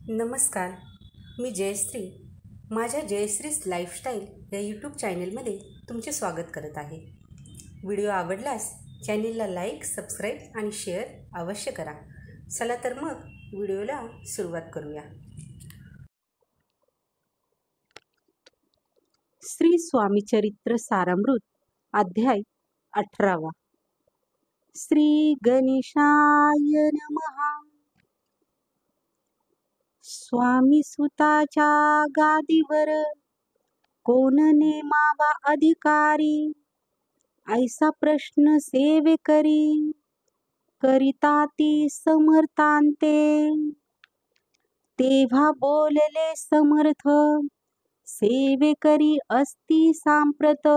नमस्कार. मी जयश्री. माझ्या जयश्रीज लाईफस्टाईल या यूट्यूब चॅनलमध्ये तुमचे स्वागत करत आहे. व्हिडिओ आवडल्यास चॅनलला लाईक, सबस्क्राईब आणि शेअर अवश्य करा. चला तर मग व्हिडिओला सुरुवात करूया. श्री स्वामी चरित्र सारामृत अध्याय 18. श्री गणेशाय नमः. स्वामी सुताच्या गादीवर कोण नेमावा अधिकारी, ऐसा प्रश्न सेवेकरी करिता ती समर्थांते. तेव्हा बोलले समर्थ, सेवेकरी असती सांप्रत,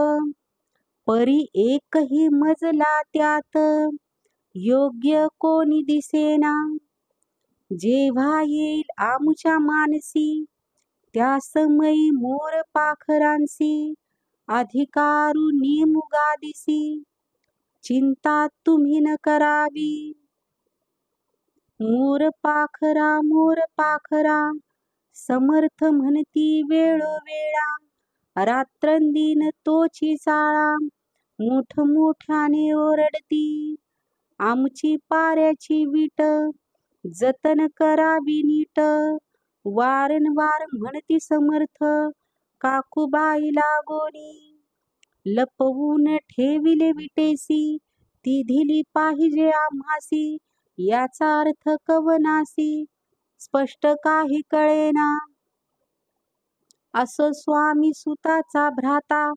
परी एकही मजला त्यात योग्य कोणी दिसेना. जेव्हा येईल आमुच्या मानसी, त्या समयी मोर पाखरांसी अधिकारू नेमू गादीसी. चिंता तुम्ही न करावी. मोर पाखरा समर्थ म्हणती वेळोवेळा, रात्रंदिन तोची चाळा मोठमोठ्याने ओरडती. आमची पाऱ्याची वीट जतन करावी नीट, वारंवार म्हणती समर्थ काकूबाईला गोनी. लपवून ठेविले विटेसी, ती दिली पाहिजे आम्हासी. याचा अर्थ कवनासी स्पष्ट काही कळेना. असो स्वामी सुताचा भ्राता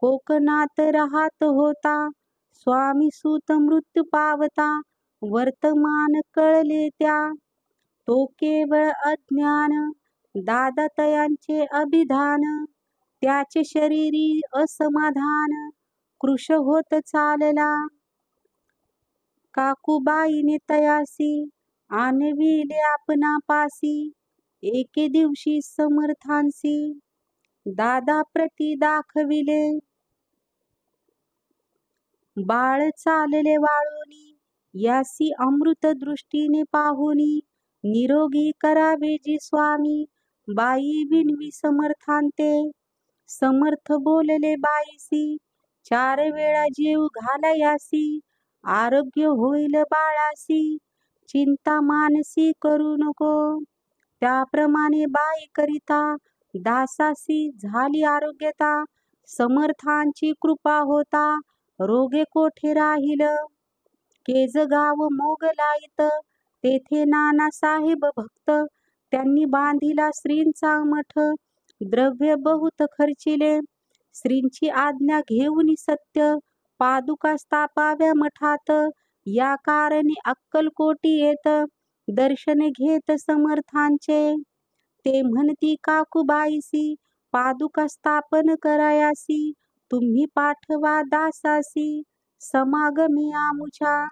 कोकणात राहत होता. स्वामी सुत मृत्यू पावता वर्तमान कळले त्या. तो केवळ अज्ञान दादा तयांचे अभिधान, त्याचे शरीरी असमाधान कृश होत चालला. काकूबाईने तयासी आणविले आपणा पासी. एके दिवशी समर्थांसी दादा प्रती दाखविले. बाळ चालले वाळोनी, यासी अमृत दृष्टीने पाहुनी. निरोगी करावे जी स्वामी, बाई विनवी समर्थांते. समर्थ बोलले बाईसी, 4 वेळा जेव घालायासी. आरोग्य होईल बाळासी, चिंता मानसी करू नको. त्याप्रमाणे बाई करिता दासासी झाली आरोग्यता. समर्थांची कृपा होता रोगे कोठे राहील. केजगाव मोगलाईत तेथे नानासाहेब भक्त, त्यांनी बांधिला श्रींचा मठ. द्रव्य बहुत खर्चिले, श्रींची आज्ञा घेऊन सत्य पादुका स्थापाव्या मठात. या कारणे अक्कलकोटी येत दर्शन घेत समर्थांचे. ते म्हणती काकूबाईसी, पादुका स्थापन करायासी तुम्ही पाठवा दासासी समागमी आमुच्या.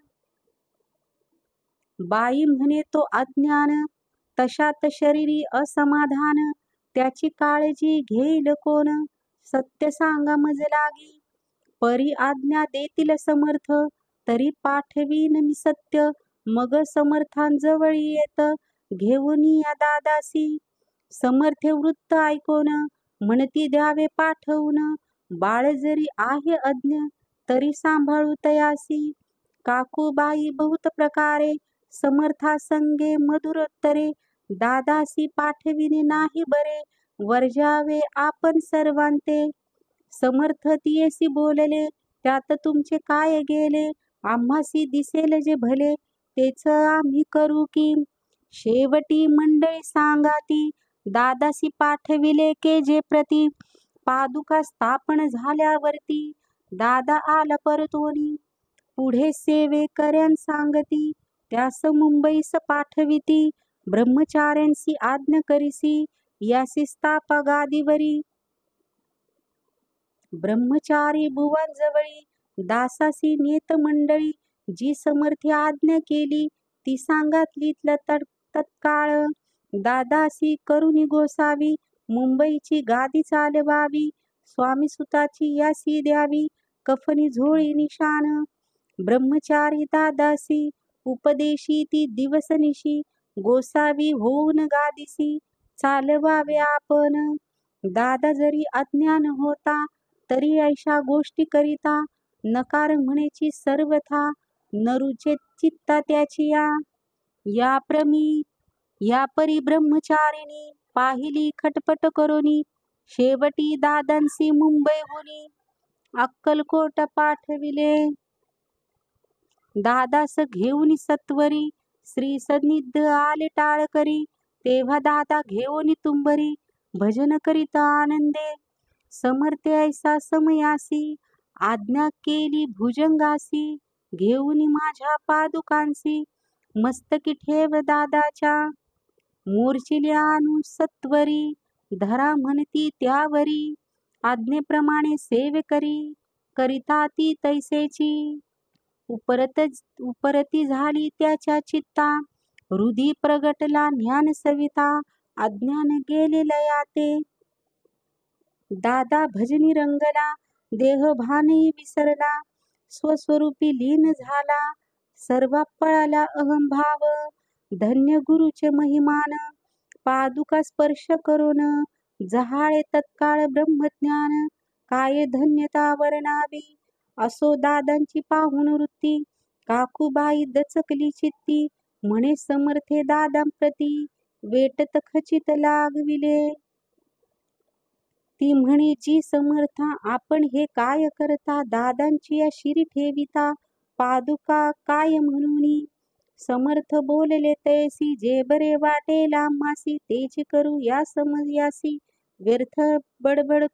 बाई म्हणे तो अज्ञान, तशात शरीरी असमाधान. त्याची काळजी घेईल कोण, सत्य सांगा मज लागी. परी आज्ञा देतील समर्थ, तरी पाठवीन मी सत्य. मग समर्थांजवळ येत घेऊन या दादासी. समर्थ वृत्त ऐकोन म्हणती द्यावे पाठवून. बाळ जरी आहे अज्ञ तरी सांभाळू तयासी. काकूबाई बहुत प्रकारे समर्थासंगे मधुरोत्तरे. दादासी पाठविणे नाही बरे, वर्जावे आपण सर्वांते. समर्थ तियेसी बोलले, त्यात तुमचे काय गेले. आम्हासी दिसेल जे भले, तेच आम्ही करू की. शेवटी मंडळी सांगाती, दादासी पाठविले के जे प्रती. पादुका स्थापन झाल्यावरती दादा आला परतोनी. पुढे सेवेकऱ्यां सांगती, त्यास मुंबईस पाठविती. ब्रह्मचार्यांसी आज्ञा करिसी, यासी स्थापा गादीवरी. ब्रह्मचारी बुवांजवळी दासासी नेत मंडळी. जी समर्थी आज्ञा केली ती सांगितली तत्काळ. दादासी करुणी गोसावी, मुंबईची गादी चालवावी. स्वामी सुताची यासी द्यावी, कफनी झोळी निशान. ब्रह्मचारी दादासी उपदेशी ती दिवसनिशी. गोसावी होऊन गादिसी चालवावे आपण. दादा जरी अज्ञान होता तरी ऐशा गोष्टी करिता, नकार म्हणेची सर्वथा न रुचे चित्ता त्याची या परी ब्रह्मचारिणी पाहिली खटपट करोनी, शेवटी दादांसी मुंबईहुनी अक्कलकोट पाठविले. दादास घेऊन सत्वरी श्री सन्निध आले टाळ करी, तेव्हा दादा घेऊन तुंबरी भजन करीत आनंदे. समर्थ ऐसा समयासी आज्ञा केली भुजंगासी, घेऊन माझ्या पादुकांसी मस्तकी ठेव दादाच्या. मोर्चिले आणून सत्वरी धरा म्हणती त्यावरी, आज्ञेप्रमाणे सेवे करिता ती तैसेची. उपरती झाली त्याच्या चित्ता, हृदी प्रगटला ज्ञान सविता, अज्ञान गेले लयाते. दादा भजनी रंगला देहभानही विसरला, स्वस्वरूपी लीन झाला सर्वा पळाला अहंभाव. धन्य गुरुचे महिमान पादुका स्पर्श करून, जहाळे तत्काळ ब्रह्मज्ञान काय धन्यता वर्णावी. असो दादांची पाहून वृत्ती काकूबाई दचकली चित्ती, म्हणे समर्थे दादांप्रती वेटत खचित लागविले. ती म्हणे जी समर्था आपण हे काय करता, दादांची या शिरी ठेविता पादुका काय म्हणूनी. समर्थ बोलले तैसी जे बरे वाटेल आम्हासी, तेच करू या समयासी व्यर्थ बडबड